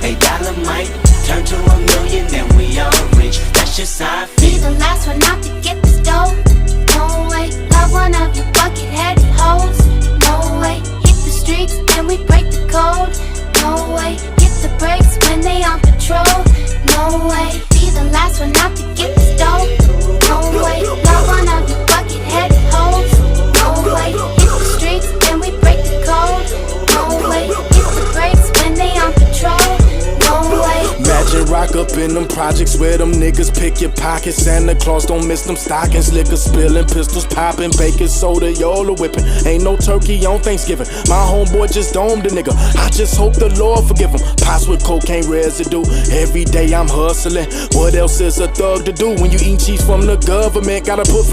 $8 might turn to $1 million, then we all rich. That's just how I feel. Be the last one out to get this dough. No way, love one of your bucket-headed hoes. No way, hit the streets and we break the code. No way, hit the brakes when they on patrol. No way, be the last one out to get this dough. No way, love one of your bucket-headed hoes. No way, hit the streets and we break the code. No way, hit the brakes when they on patrol. No way. Imagine rock up in them projects where them niggas pick your pockets. Santa Claus don't miss them stockings. Liquor spilling, pistols popping, baking soda, Yola whipping. Ain't no turkey on Thanksgiving. My homeboy just domed a nigga. I just hope the Lord forgive him. Pots with cocaine residue. Every day I'm hustling. What else is a thug to do when you eat cheese from the government? Gotta put